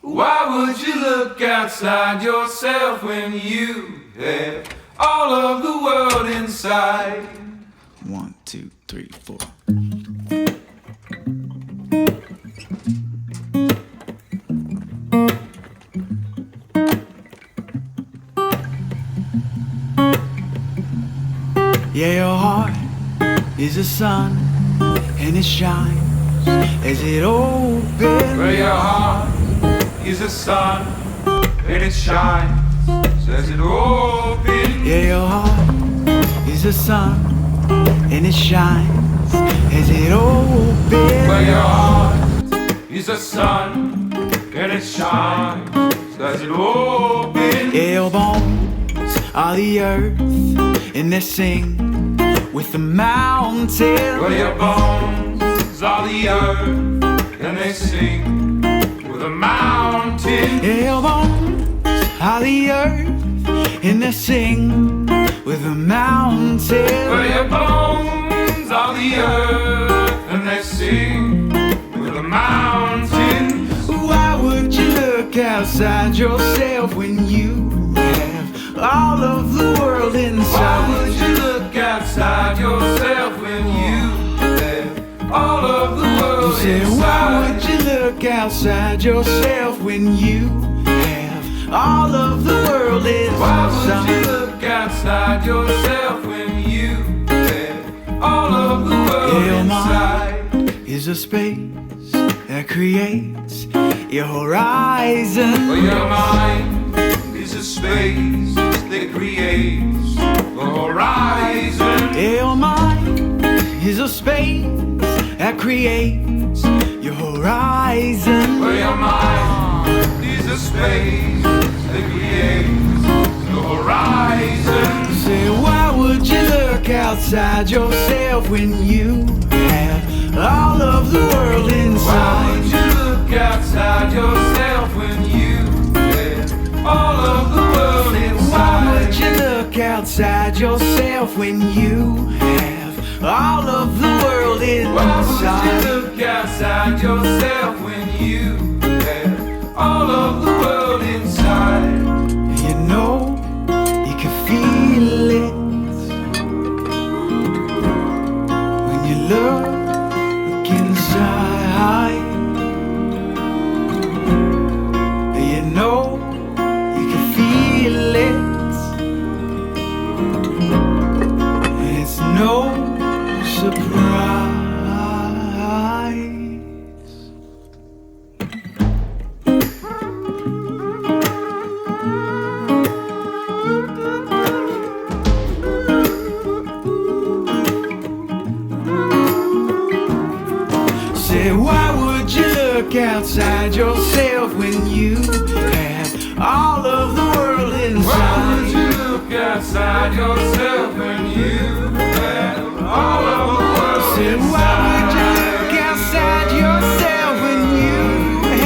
Why would you look outside yourself when you have all of the world inside? 1, 2, 3, 4. Yeah, your heart is a sun, and it shines as it opens. Well, your heart is a sun, and it shines as it opens. Yeah, your heart is a sun, and it shines as it opens. Well, your heart is a sun, and it shines as it opens. Yeah, your bones are the earth, and they sing with the mountains. Well, your bones are the earth, and they sing with the mountains. Yeah, your bones are the earth, and they sing with the mountains. Well, your bones are the earth, and they sing with the mountains. Why would you look outside yourself when you have all of the world inside? Why would you look outside yourself when you have all of the world inside? Why would you look outside yourself when you have all of the world inside? Why would you look outside yourself when you have all of the world inside? Your mind is a space that creates your horizon. Well, your mind is a space that creates the horizon. Your mind is a space that creates your horizon. Well, your mind is a space that creates the horizon. Say, why would you look outside yourself when you have all of the world inside? Why would you look outside yourself when you have all of the world inside? Why would you look outside yourself when you have all of the world inside? Why would you look outside yourself when you have all of the world inside? You know, you can feel it when you look inside. You know, you can feel it. It's no surprise. Say, why would you look outside yourself when you have all of the world inside? Why would you look outside yourself when you have all of the world Say, inside? why would you look outside yourself when you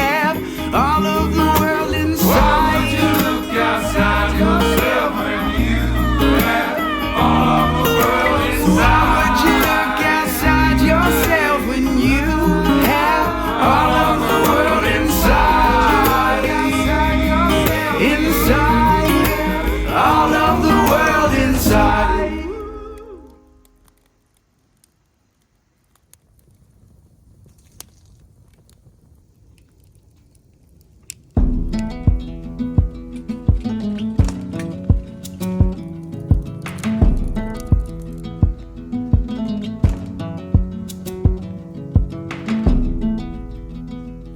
have all of the world Why would you inside? look outside yourself when you have all of the world Why would you inside? look outside yourself when you have all of the world inside? Inside, all of the world inside.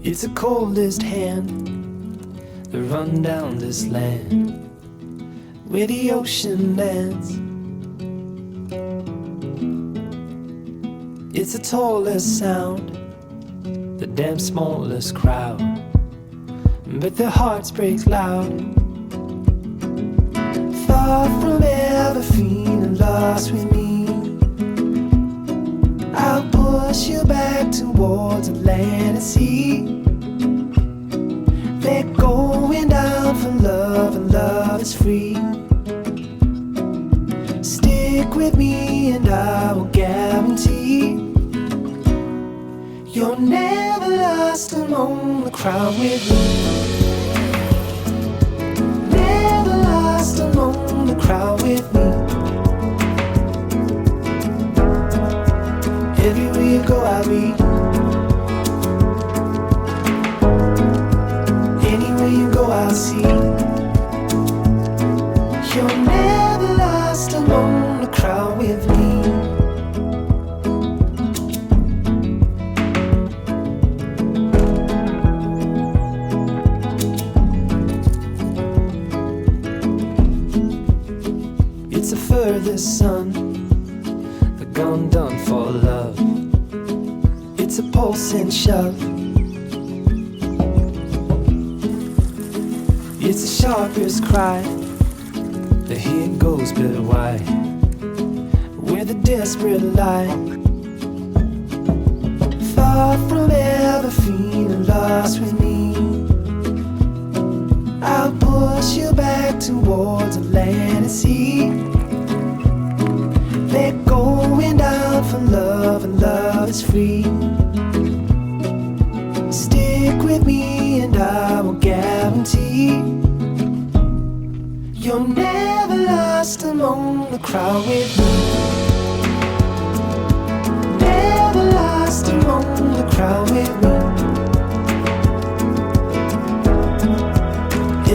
It's the coldest hand that run down this land where the ocean lands. It's the tallest sound, the damn smallest crowd, but their hearts break loud. Far from ever feeling lost with me, I'll push you back towards the land and sea. They're going down for love, and love is free. Stick with me and I will guarantee you're never lost alone. among the crowd with me. Never lost among the crowd with me. Everywhere you go I'll be. Anywhere you go I'll see. You're never lost among the crowd with me. It's a furthest sun, the gone done for love. It's a pulse and shove. It's the sharpest cry. The heat goes but why? Where the desperate lie. Far from ever feeling lost with me. I'll push you back towards the land and sea. They're going down for love and love is free. Stick with me and I will guarantee you're never lost among the crowd with me. Never lost among the crowd with me.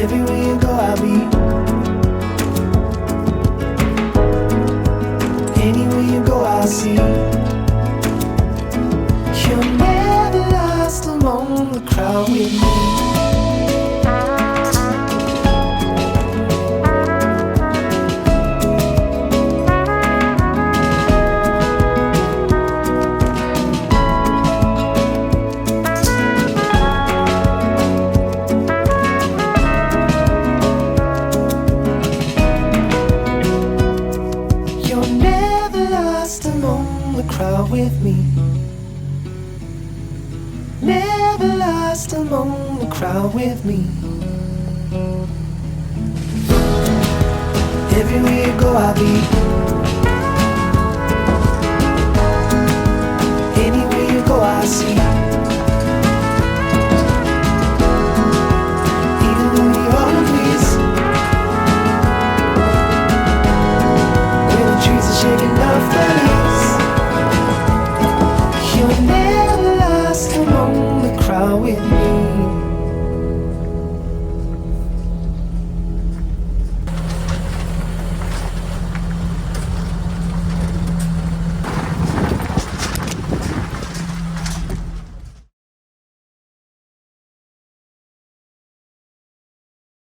Everywhere you go I'll be. Anywhere you go I'll see. You're never lost among the crowd with me. Crowd with me. Never lost among the crowd with me. Everywhere you go I'll be.